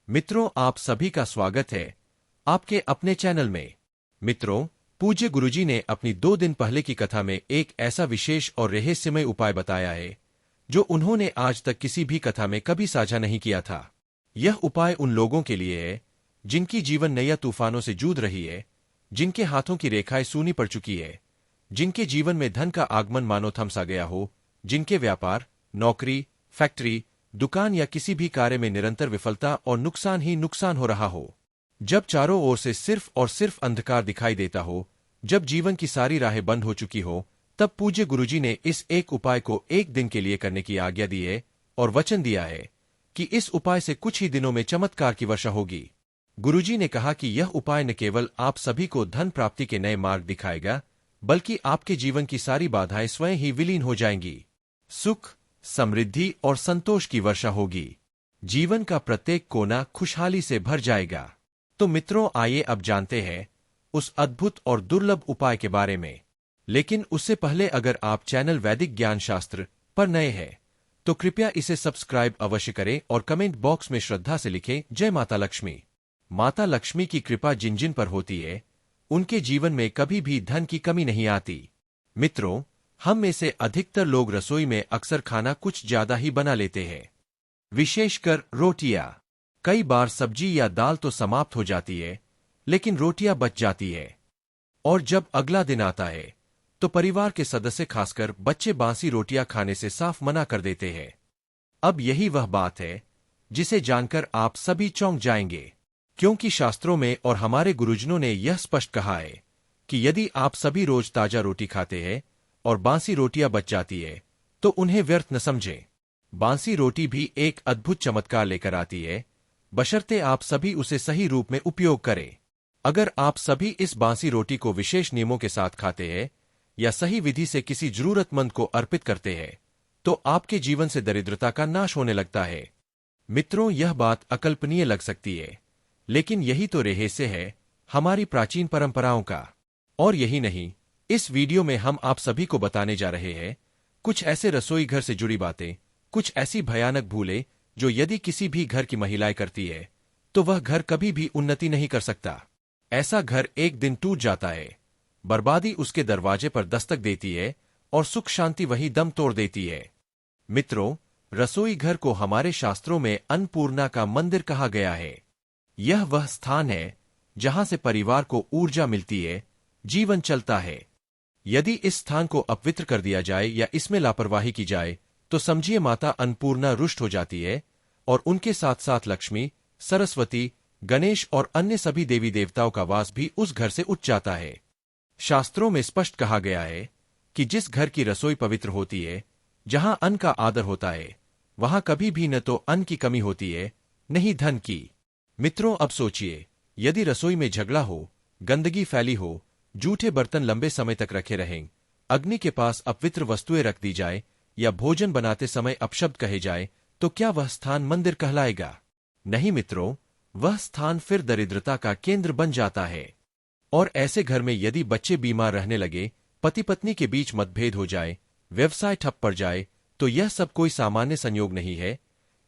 मित्रों, आप सभी का स्वागत है आपके अपने चैनल में। मित्रों, पूज्य गुरुजी ने अपनी 2 दिन पहले की कथा में एक ऐसा विशेष और रहस्यमय उपाय बताया है जो उन्होंने आज तक किसी भी कथा में कभी साझा नहीं किया था। यह उपाय उन लोगों के लिए है जिनकी जीवन नैया तूफानों से जूझ रही है, जिनके हाथों की रेखाएं सूनी पड़ चुकी है, जिनके जीवन में धन का आगमन मानो थम सा गया हो, जिनके व्यापार, नौकरी, फैक्ट्री, दुकान या किसी भी कार्य में निरंतर विफलता और नुकसान ही नुकसान हो रहा हो। जब चारों ओर से सिर्फ और सिर्फ अंधकार दिखाई देता हो, जब जीवन की सारी राहें बंद हो चुकी हो, तब पूज्य गुरुजी ने इस एक उपाय को 1 दिन के लिए करने की आज्ञा दी है और वचन दिया है कि इस उपाय से कुछ ही दिनों में चमत्कार की वर्षा होगी। गुरुजी ने कहा कि यह उपाय न केवल आप सभी को धन प्राप्ति के नए मार्ग दिखाएगा, बल्कि आपके जीवन की सारी बाधाएं स्वयं ही विलीन हो जाएंगी। सुख, समृद्धि और संतोष की वर्षा होगी। जीवन का प्रत्येक कोना खुशहाली से भर जाएगा। तो मित्रों, आइए अब जानते हैं उस अद्भुत और दुर्लभ उपाय के बारे में। लेकिन उससे पहले अगर आप चैनल वैदिक ज्ञान शास्त्र पर नए हैं तो कृपया इसे सब्सक्राइब अवश्य करें और कमेंट बॉक्स में श्रद्धा से लिखें, जय माता लक्ष्मी। माता लक्ष्मी की कृपा जिन जिन पर होती है उनके जीवन में कभी भी धन की कमी नहीं आती। मित्रों, हम में से अधिकतर लोग रसोई में अक्सर खाना कुछ ज्यादा ही बना लेते हैं, विशेषकर रोटियां। कई बार सब्जी या दाल तो समाप्त हो जाती है, लेकिन रोटियां बच जाती है। और जब अगला दिन आता है तो परिवार के सदस्य, खासकर बच्चे, बासी रोटियां खाने से साफ मना कर देते हैं। अब यही वह बात है जिसे जानकर आप सभी चौंक जाएंगे, क्योंकि शास्त्रों में और हमारे गुरुजनों ने यह स्पष्ट कहा है कि यदि आप सभी रोज ताजा रोटी खाते हैं और बासी रोटियां बच जाती है तो उन्हें व्यर्थ न समझें। बासी रोटी भी एक अद्भुत चमत्कार लेकर आती है, बशर्ते आप सभी उसे सही रूप में उपयोग करें। अगर आप सभी इस बासी रोटी को विशेष नियमों के साथ खाते हैं या सही विधि से किसी जरूरतमंद को अर्पित करते हैं तो आपके जीवन से दरिद्रता का नाश होने लगता है। मित्रों, यह बात अकल्पनीय लग सकती है, लेकिन यही तो रहस्य है हमारी प्राचीन परंपराओं का। और यही नहीं, इस वीडियो में हम आप सभी को बताने जा रहे हैं कुछ ऐसे रसोई घर से जुड़ी बातें, कुछ ऐसी भयानक भूलें जो यदि किसी भी घर की महिलाएं करती है तो वह घर कभी भी उन्नति नहीं कर सकता। ऐसा घर एक दिन टूट जाता है, बर्बादी उसके दरवाजे पर दस्तक देती है और सुख शांति वही दम तोड़ देती है। मित्रों, रसोई घर को हमारे शास्त्रों में अन्नपूर्णा का मंदिर कहा गया है। यह वह स्थान है जहां से परिवार को ऊर्जा मिलती है, जीवन चलता है। यदि इस स्थान को अपवित्र कर दिया जाए या इसमें लापरवाही की जाए तो समझिए माता अन्नपूर्णा रुष्ट हो जाती है और उनके साथ साथ लक्ष्मी, सरस्वती, गणेश और अन्य सभी देवी देवताओं का वास भी उस घर से उठ जाता है। शास्त्रों में स्पष्ट कहा गया है कि जिस घर की रसोई पवित्र होती है, जहां अन्न का आदर होता है, वहां कभी भी न तो अन्न की कमी होती है, न ही धन की। मित्रों, अब सोचिए, यदि रसोई में झगड़ा हो, गंदगी फैली हो, जूठे बर्तन लंबे समय तक रखे रहें, अग्नि के पास अपवित्र वस्तुएं रख दी जाए या भोजन बनाते समय अपशब्द कहे जाए, तो क्या वह स्थान मंदिर कहलाएगा? नहीं मित्रों, वह स्थान फिर दरिद्रता का केंद्र बन जाता है। और ऐसे घर में यदि बच्चे बीमार रहने लगे, पति पत्नी के बीच मतभेद हो जाए, व्यवसाय ठप पड़ जाए, तो यह सब कोई सामान्य संयोग नहीं है,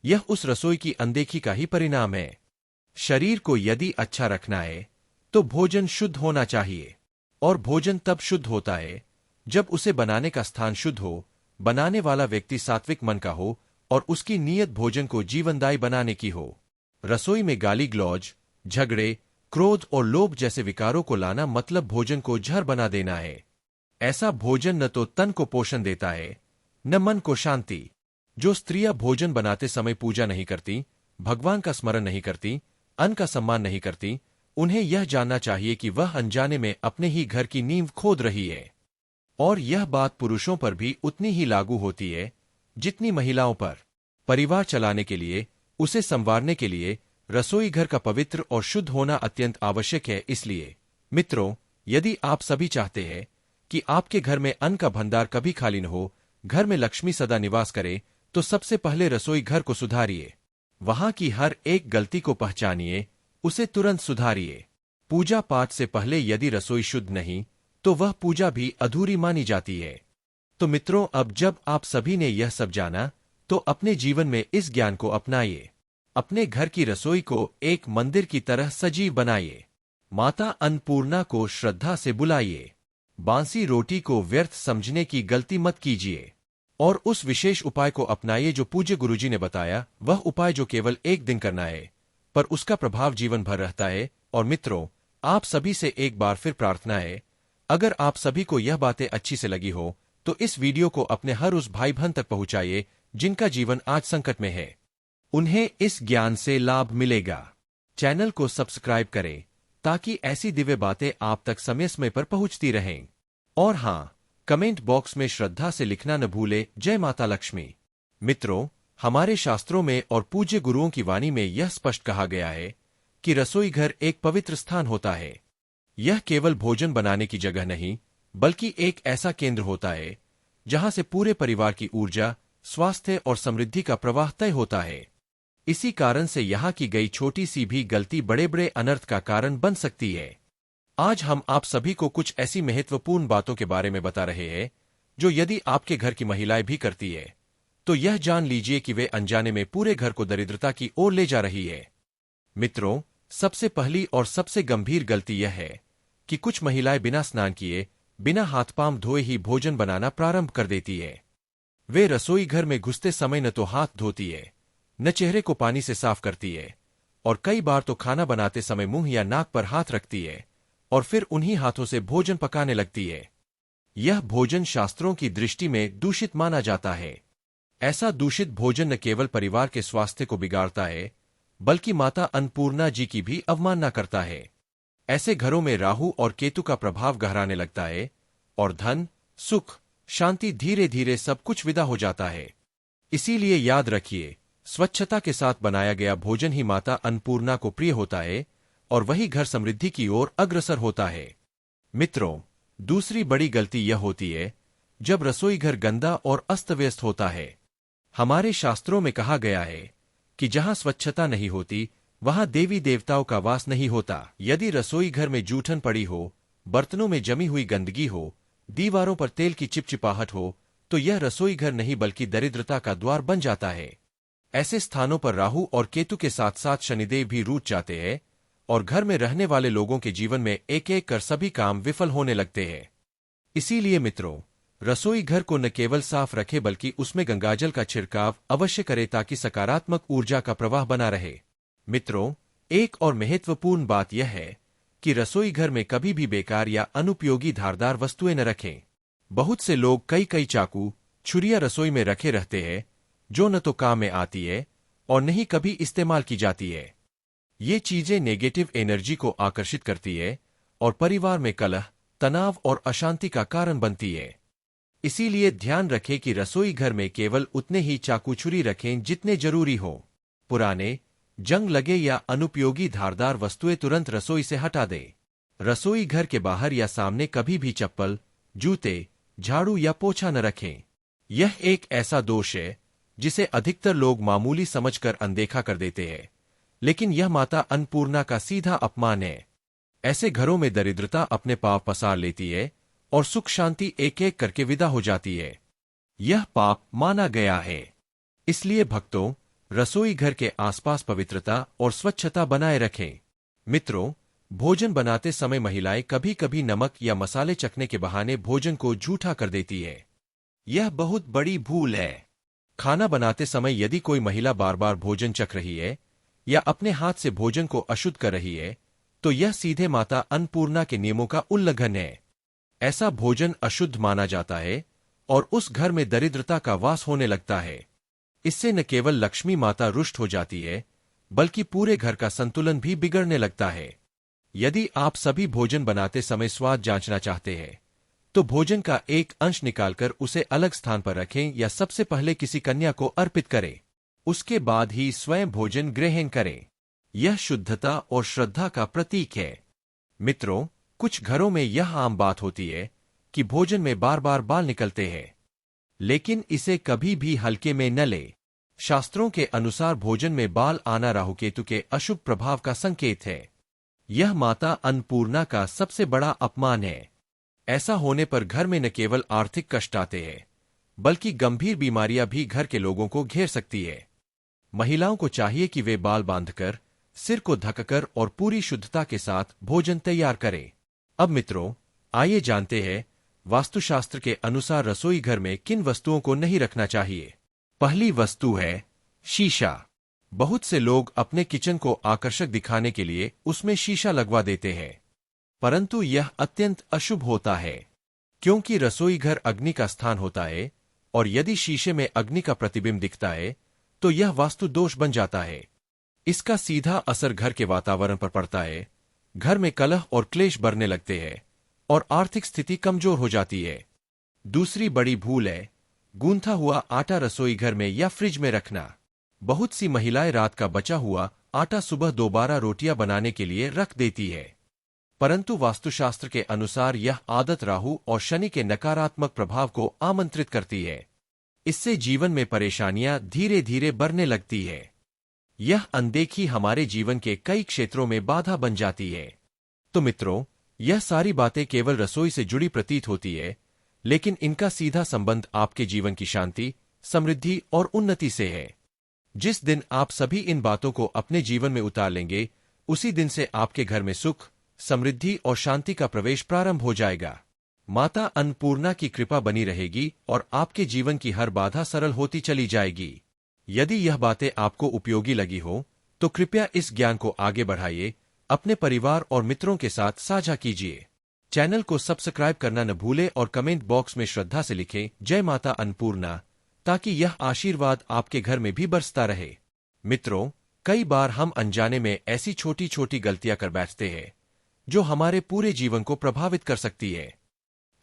यह उस रसोई की अनदेखी का ही परिणाम है। शरीर को यदि अच्छा रखना है तो भोजन शुद्ध होना चाहिए, और भोजन तब शुद्ध होता है जब उसे बनाने का स्थान शुद्ध हो, बनाने वाला व्यक्ति सात्विक मन का हो और उसकी नीयत भोजन को जीवनदायी बनाने की हो। रसोई में गाली गलौज, झगड़े, क्रोध और लोभ जैसे विकारों को लाना मतलब भोजन को जहर बना देना है। ऐसा भोजन न तो तन को पोषण देता है, न मन को शांति। जो स्त्रियां भोजन बनाते समय पूजा नहीं करती, भगवान का स्मरण नहीं करती, अन्न का सम्मान नहीं करती, उन्हें यह जानना चाहिए कि वह अनजाने में अपने ही घर की नींव खोद रही है। और यह बात पुरुषों पर भी उतनी ही लागू होती है जितनी महिलाओं पर। परिवार चलाने के लिए, उसे संवारने के लिए रसोई घर का पवित्र और शुद्ध होना अत्यंत आवश्यक है। इसलिए मित्रों, यदि आप सभी चाहते हैं कि आपके घर में अन्न का भंडार कभी खाली न हो, घर में लक्ष्मी सदा निवास करे, तो सबसे पहले रसोई घर को सुधारिए। वहां की हर एक गलती को पहचानिए, उसे तुरंत सुधारिए। पूजा पाठ से पहले यदि रसोई शुद्ध नहीं तो वह पूजा भी अधूरी मानी जाती है। तो मित्रों, अब जब आप सभी ने यह सब जाना तो अपने जीवन में इस ज्ञान को अपनाइए। अपने घर की रसोई को एक मंदिर की तरह सजीव बनाइए। माता अन्नपूर्णा को श्रद्धा से बुलाइए। बांसी रोटी को व्यर्थ समझने की गलती मत कीजिए और उस विशेष उपाय को अपनाइए जो पूज्य गुरुजी ने बताया। वह उपाय जो केवल एक दिन करना है, पर उसका प्रभाव जीवन भर रहता है। और मित्रों, आप सभी से एक बार फिर प्रार्थना है, अगर आप सभी को यह बातें अच्छी से लगी हो तो इस वीडियो को अपने हर उस भाई बहन तक पहुंचाइए जिनका जीवन आज संकट में है। उन्हें इस ज्ञान से लाभ मिलेगा। चैनल को सब्सक्राइब करें ताकि ऐसी दिव्य बातें आप तक समय समय पर पहुंचती रहें। और हाँ, कमेंट बॉक्स में श्रद्धा से लिखना न भूले, जय माता लक्ष्मी। मित्रों, हमारे शास्त्रों में और पूज्य गुरुओं की वाणी में यह स्पष्ट कहा गया है कि रसोई घर एक पवित्र स्थान होता है। यह केवल भोजन बनाने की जगह नहीं, बल्कि एक ऐसा केंद्र होता है जहां से पूरे परिवार की ऊर्जा, स्वास्थ्य और समृद्धि का प्रवाह तय होता है। इसी कारण से यहाँ की गई छोटी सी भी गलती बड़े बड़े अनर्थ का कारण बन सकती है। आज हम आप सभी को कुछ ऐसी महत्वपूर्ण बातों के बारे में बता रहे हैं जो यदि आपके घर की महिलाएं भी करती है तो यह जान लीजिए कि वे अनजाने में पूरे घर को दरिद्रता की ओर ले जा रही है। मित्रों, सबसे पहली और सबसे गंभीर गलती यह है कि कुछ महिलाएं बिना स्नान किए, बिना हाथ पांव धोए ही भोजन बनाना प्रारंभ कर देती है। वे रसोई घर में घुसते समय न तो हाथ धोती है, न चेहरे को पानी से साफ करती है, और कई बार तो खाना बनाते समय मुंह या नाक पर हाथ रखती है और फिर उन्हीं हाथों से भोजन पकाने लगती है। यह भोजन शास्त्रों की दृष्टि में दूषित माना जाता है। ऐसा दूषित भोजन न केवल परिवार के स्वास्थ्य को बिगाड़ता है, बल्कि माता अन्नपूर्णा जी की भी अवमानना करता है। ऐसे घरों में राहु और केतु का प्रभाव गहराने लगता है और धन, सुख, शांति धीरे धीरे सब कुछ विदा हो जाता है। इसीलिए याद रखिए, स्वच्छता के साथ बनाया गया भोजन ही माता अन्नपूर्णा को प्रिय होता है और वही घर समृद्धि की ओर अग्रसर होता है। मित्रों, दूसरी बड़ी गलती यह होती है जब रसोई घर गंदा और अस्त व्यस्त होता है। हमारे शास्त्रों में कहा गया है कि जहां स्वच्छता नहीं होती वहां देवी देवताओं का वास नहीं होता। यदि रसोई घर में जूठन पड़ी हो, बर्तनों में जमी हुई गंदगी हो, दीवारों पर तेल की चिपचिपाहट हो, तो यह रसोई घर नहीं बल्कि दरिद्रता का द्वार बन जाता है। ऐसे स्थानों पर राहु और केतु के साथ साथ शनिदेव भी रूठ जाते हैं और घर में रहने वाले लोगों के जीवन में एक एक कर सभी काम विफल होने लगते हैं। इसीलिए मित्रों, रसोई घर को न केवल साफ रखे बल्कि उसमें गंगाजल का छिड़काव अवश्य करे ताकि सकारात्मक ऊर्जा का प्रवाह बना रहे। मित्रों, एक और महत्वपूर्ण बात यह है कि रसोई घर में कभी भी बेकार या अनुपयोगी धारदार वस्तुएं न रखें। बहुत से लोग कई कई चाकू, छुरियां रसोई में रखे रहते हैं जो न तो काम में आती है और न ही कभी इस्तेमाल की जाती है। ये चीजें नेगेटिव एनर्जी को आकर्षित करती है और परिवार में कलह, तनाव और अशांति का कारण बनती है। इसीलिए ध्यान रखें कि रसोई घर में केवल उतने ही चाकू छुरी रखें जितने जरूरी हो। पुराने, जंग लगे या अनुपयोगी धारदार वस्तुएं तुरंत रसोई से हटा दें। रसोई घर के बाहर या सामने कभी भी चप्पल, जूते, झाड़ू या पोछा न रखें। यह एक ऐसा दोष है जिसे अधिकतर लोग मामूली समझकर अनदेखा कर देते हैं, लेकिन यह माता अन्नपूर्णा का सीधा अपमान है। ऐसे घरों में दरिद्रता अपने पांव पसार लेती है और सुख शांति एक एक करके विदा हो जाती है। यह पाप माना गया है। इसलिए भक्तों, रसोई घर के आसपास पवित्रता और स्वच्छता बनाए रखें। मित्रों, भोजन बनाते समय महिलाएं कभी कभी नमक या मसाले चखने के बहाने भोजन को झूठा कर देती है। यह बहुत बड़ी भूल है। खाना बनाते समय यदि कोई महिला बार बार भोजन चख रही है या अपने हाथ से भोजन को अशुद्ध कर रही है तो यह सीधे माता अन्नपूर्णा के नियमों का उल्लंघन है। ऐसा भोजन अशुद्ध माना जाता है और उस घर में दरिद्रता का वास होने लगता है। इससे न केवल लक्ष्मी माता रुष्ट हो जाती है, बल्कि पूरे घर का संतुलन भी बिगड़ने लगता है। यदि आप सभी भोजन बनाते समय स्वाद जांचना चाहते हैं तो भोजन का एक अंश निकालकर उसे अलग स्थान पर रखें या सबसे पहले किसी कन्या को अर्पित करें। उसके बाद ही स्वयं भोजन ग्रहण करें। यह शुद्धता और श्रद्धा का प्रतीक है। मित्रों, कुछ घरों में यह आम बात होती है कि भोजन में बार बार बाल निकलते हैं, लेकिन इसे कभी भी हल्के में न ले। शास्त्रों के अनुसार भोजन में बाल आना राहुकेतु के अशुभ प्रभाव का संकेत है। यह माता अन्नपूर्णा का सबसे बड़ा अपमान है। ऐसा होने पर घर में न केवल आर्थिक कष्ट आते हैं, बल्कि गंभीर बीमारियां भी घर के लोगों को घेर सकती है। महिलाओं को चाहिए कि वे बाल बांधकर, सिर को ढककर और पूरी शुद्धता के साथ भोजन तैयार करें। अब मित्रों, आइए जानते हैं वास्तुशास्त्र के अनुसार रसोई घर में किन वस्तुओं को नहीं रखना चाहिए। पहली वस्तु है शीशा। बहुत से लोग अपने किचन को आकर्षक दिखाने के लिए उसमें शीशा लगवा देते हैं, परंतु यह अत्यंत अशुभ होता है, क्योंकि रसोई घर अग्नि का स्थान होता है और यदि शीशे में अग्नि का प्रतिबिंब दिखता है तो यह वास्तु दोष बन जाता है। इसका सीधा असर घर के वातावरण पर पड़ता है। घर में कलह और क्लेश बढ़ने लगते हैं और आर्थिक स्थिति कमजोर हो जाती है। दूसरी बड़ी भूल है गूंथा हुआ आटा रसोई घर में या फ्रिज में रखना। बहुत सी महिलाएं रात का बचा हुआ आटा सुबह दोबारा रोटियां बनाने के लिए रख देती है, परंतु वास्तुशास्त्र के अनुसार यह आदत राहु और शनि के नकारात्मक प्रभाव को आमंत्रित करती है। इससे जीवन में परेशानियां धीरे धीरे बढ़ने लगती है। यह अनदेखी हमारे जीवन के कई क्षेत्रों में बाधा बन जाती है। तो मित्रों, यह सारी बातें केवल रसोई से जुड़ी प्रतीत होती है, लेकिन इनका सीधा संबंध आपके जीवन की शांति, समृद्धि और उन्नति से है। जिस दिन आप सभी इन बातों को अपने जीवन में उतार लेंगे, उसी दिन से आपके घर में सुख, समृद्धि और शांति का प्रवेश प्रारंभ हो जाएगा। माता अन्नपूर्णा की कृपा बनी रहेगी और आपके जीवन की हर बाधा सरल होती चली जाएगी। यदि यह बातें आपको उपयोगी लगी हो तो कृपया इस ज्ञान को आगे बढ़ाइए, अपने परिवार और मित्रों के साथ साझा कीजिए। चैनल को सब्सक्राइब करना न भूलें और कमेंट बॉक्स में श्रद्धा से लिखें जय माता अन्नपूर्णा, ताकि यह आशीर्वाद आपके घर में भी बरसता रहे। मित्रों, कई बार हम अनजाने में ऐसी छोटी छोटी गलतियां कर बैठते हैं जो हमारे पूरे जीवन को प्रभावित कर सकती है।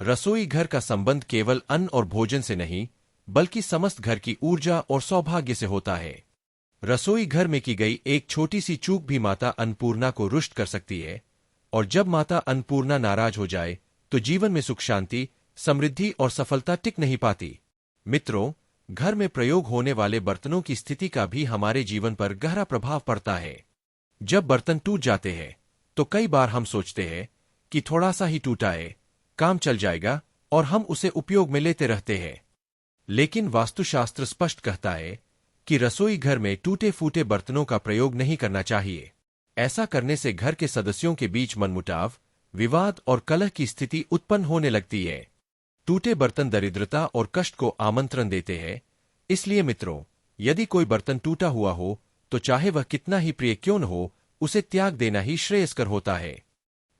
रसोई घर का संबंध केवल अन्न और भोजन से नहीं, बल्कि समस्त घर की ऊर्जा और सौभाग्य से होता है। रसोई घर में की गई एक छोटी सी चूक भी माता अन्नपूर्णा को रुष्ट कर सकती है, और जब माता अन्नपूर्णा नाराज हो जाए तो जीवन में सुख, शांति, समृद्धि और सफलता टिक नहीं पाती। मित्रों, घर में प्रयोग होने वाले बर्तनों की स्थिति का भी हमारे जीवन पर गहरा प्रभाव पड़ता है। जब बर्तन टूट जाते हैं तो कई बार हम सोचते हैं कि थोड़ा सा ही टूटा है, काम चल जाएगा, और हम उसे उपयोग में लेते रहते हैं। लेकिन वास्तुशास्त्र स्पष्ट कहता है कि रसोई घर में टूटे फूटे बर्तनों का प्रयोग नहीं करना चाहिए। ऐसा करने से घर के सदस्यों के बीच मनमुटाव, विवाद और कलह की स्थिति उत्पन्न होने लगती है। टूटे बर्तन दरिद्रता और कष्ट को आमंत्रण देते हैं। इसलिए मित्रों, यदि कोई बर्तन टूटा हुआ हो तो चाहे वह कितना ही प्रिय क्यों न हो, उसे त्याग देना ही श्रेयस्कर होता है।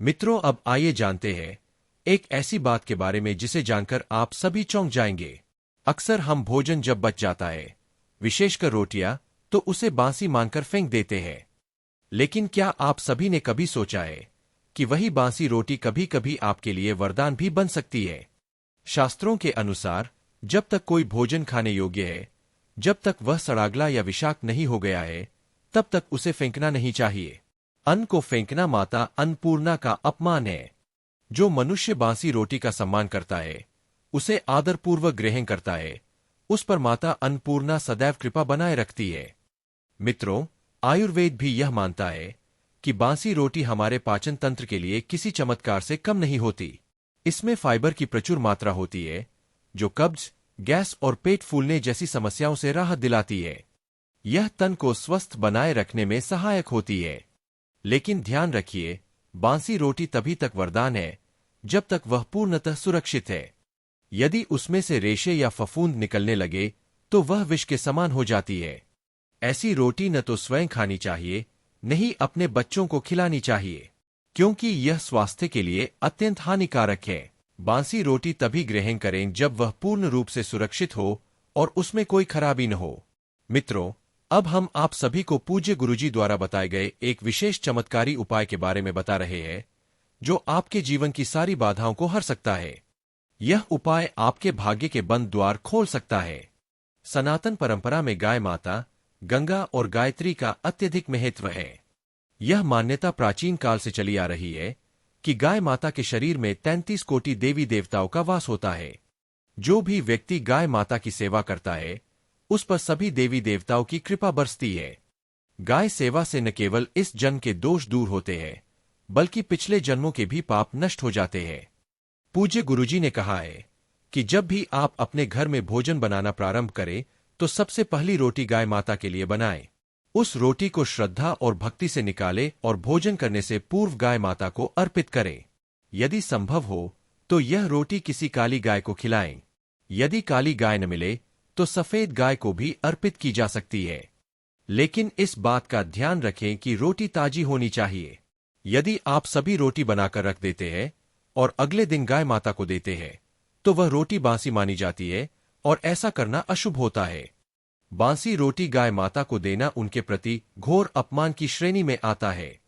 मित्रों, अब आइए जानते हैं एक ऐसी बात के बारे में जिसे जानकर आप सभी चौंक जाएंगे। अक्सर हम भोजन जब बच जाता है, विशेषकर रोटियां, तो उसे बांसी मानकर फेंक देते हैं। लेकिन क्या आप सभी ने कभी सोचा है कि वही बांसी रोटी कभी कभी आपके लिए वरदान भी बन सकती है। शास्त्रों के अनुसार जब तक कोई भोजन खाने योग्य है, जब तक वह सड़ागला या विषाक्त नहीं हो गया है, तब तक उसे फेंकना नहीं चाहिए। अन्न को फेंकना माता अन्नपूर्णा का अपमान है। जो मनुष्य बांसी रोटी का सम्मान करता है, उसे आदरपूर्वक ग्रहण करता है, उस पर माता अन्नपूर्णा सदैव कृपा बनाए रखती है। मित्रों, आयुर्वेद भी यह मानता है कि बांसी रोटी हमारे पाचन तंत्र के लिए किसी चमत्कार से कम नहीं होती। इसमें फाइबर की प्रचुर मात्रा होती है, जो कब्ज, गैस और पेट फूलने जैसी समस्याओं से राहत दिलाती है। यह तन को स्वस्थ बनाए रखने में सहायक होती है। लेकिन ध्यान रखिए, बांसी रोटी तभी तक वरदान है जब तक वह पूर्णतः सुरक्षित है। यदि उसमें से रेशे या फफूंद निकलने लगे तो वह विष के समान हो जाती है। ऐसी रोटी न तो स्वयं खानी चाहिए, न ही अपने बच्चों को खिलानी चाहिए, क्योंकि यह स्वास्थ्य के लिए अत्यंत हानिकारक है। बांसी रोटी तभी ग्रहण करें जब वह पूर्ण रूप से सुरक्षित हो और उसमें कोई खराबी न हो। मित्रों, अब हम आप सभी को पूज्य गुरुजी द्वारा बताए गए एक विशेष चमत्कारी उपाय के बारे में बता रहे हैं, जो आपके जीवन की सारी बाधाओं को हर सकता है। यह उपाय आपके भाग्य के बंद द्वार खोल सकता है। सनातन परंपरा में गाय माता, गंगा और गायत्री का अत्यधिक महत्व है। यह मान्यता प्राचीन काल से चली आ रही है कि गाय माता के शरीर में 33 कोटि देवी देवताओं का वास होता है। जो भी व्यक्ति गाय माता की सेवा करता है, उस पर सभी देवी देवताओं की कृपा बरसती है। गाय सेवा से न केवल इस जन्म के दोष दूर होते हैं, बल्कि पिछले जन्मों के भी पाप नष्ट हो जाते हैं। पूज्य गुरुजी ने कहा है कि जब भी आप अपने घर में भोजन बनाना प्रारंभ करें, तो सबसे पहली रोटी गाय माता के लिए बनाएं। उस रोटी को श्रद्धा और भक्ति से निकालें और भोजन करने से पूर्व गाय माता को अर्पित करें। यदि संभव हो तो यह रोटी किसी काली गाय को खिलाएं। यदि काली गाय न मिले तो सफेद गाय को भी अर्पित की जा सकती है, लेकिन इस बात का ध्यान रखें कि रोटी ताजी होनी चाहिए। यदि आप सभी रोटी बनाकर रख देते हैं और अगले दिन गाय माता को देते हैं तो वह रोटी बासी मानी जाती है और ऐसा करना अशुभ होता है। बासी रोटी गाय माता को देना उनके प्रति घोर अपमान की श्रेणी में आता है।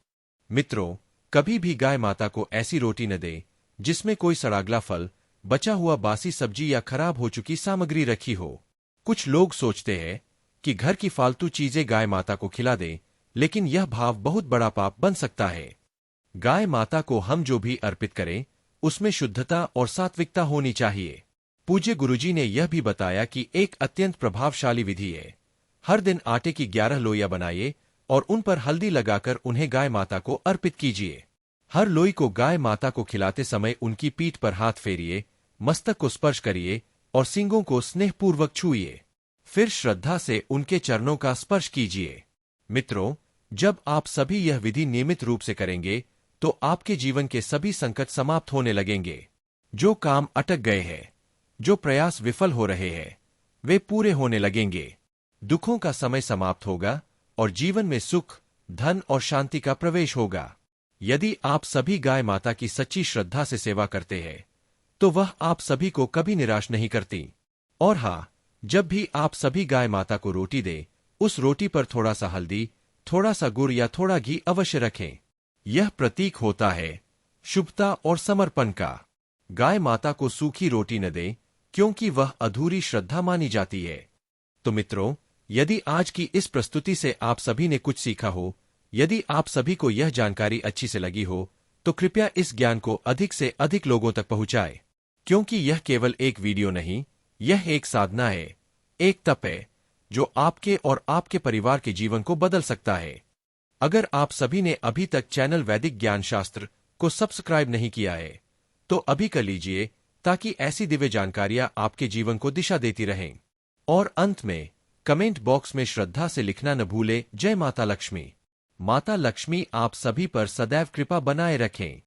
मित्रों, कभी भी गाय माता को ऐसी रोटी न दें जिसमें कोई सड़ागला फल, बचा हुआ बासी सब्जी या खराब हो चुकी सामग्री रखी हो। कुछ लोग सोचते हैं कि घर की फालतू चीजें गाय माता को खिला दें, लेकिन यह भाव बहुत बड़ा पाप बन सकता है। गाय माता को हम जो भी अर्पित करें उसमें शुद्धता और सात्विकता होनी चाहिए। पूज्य गुरुजी ने यह भी बताया कि एक अत्यंत प्रभावशाली विधि है। हर दिन आटे की 11 लोइयां बनाइए और उन पर हल्दी लगाकर उन्हें गाय माता को अर्पित कीजिए। हर लोई को गाय माता को खिलाते समय उनकी पीठ पर हाथ फेरिए, मस्तक को स्पर्श करिए और सींगों को स्नेहपूर्वक छूइए। फिर श्रद्धा से उनके चरणों का स्पर्श कीजिए। मित्रों, जब आप सभी यह विधि नियमित रूप से करेंगे तो आपके जीवन के सभी संकट समाप्त होने लगेंगे। जो काम अटक गए हैं, जो प्रयास विफल हो रहे हैं, वे पूरे होने लगेंगे। दुखों का समय समाप्त होगा और जीवन में सुख, धन और शांति का प्रवेश होगा। यदि आप सभी गाय माता की सच्ची श्रद्धा से सेवा करते हैं तो वह आप सभी को कभी निराश नहीं करती। और हाँ, जब भी आप सभी गाय माता को रोटी दें, उस रोटी पर थोड़ा सा हल्दी, थोड़ा सा गुड़ या थोड़ा घी अवश्य रखें। यह प्रतीक होता है शुभता और समर्पण का। गाय माता को सूखी रोटी न दें क्योंकि वह अधूरी श्रद्धा मानी जाती है। तो मित्रों, यदि आज की इस प्रस्तुति से आप सभी ने कुछ सीखा हो, यदि आप सभी को यह जानकारी अच्छी से लगी हो, तो कृपया इस ज्ञान को अधिक से अधिक लोगों तक पहुंचाएं, क्योंकि यह केवल एक वीडियो नहीं, यह एक साधना है, एक तप है जो आपके और आपके परिवार के जीवन को बदल सकता है। अगर आप सभी ने अभी तक चैनल वैदिक ज्ञान शास्त्र को सब्सक्राइब नहीं किया है तो अभी कर लीजिए, ताकि ऐसी दिव्य जानकारियां आपके जीवन को दिशा देती रहें। और अंत में कमेंट बॉक्स में श्रद्धा से लिखना न भूले, जय माता लक्ष्मी। माता लक्ष्मी आप सभी पर सदैव कृपा बनाए रखें।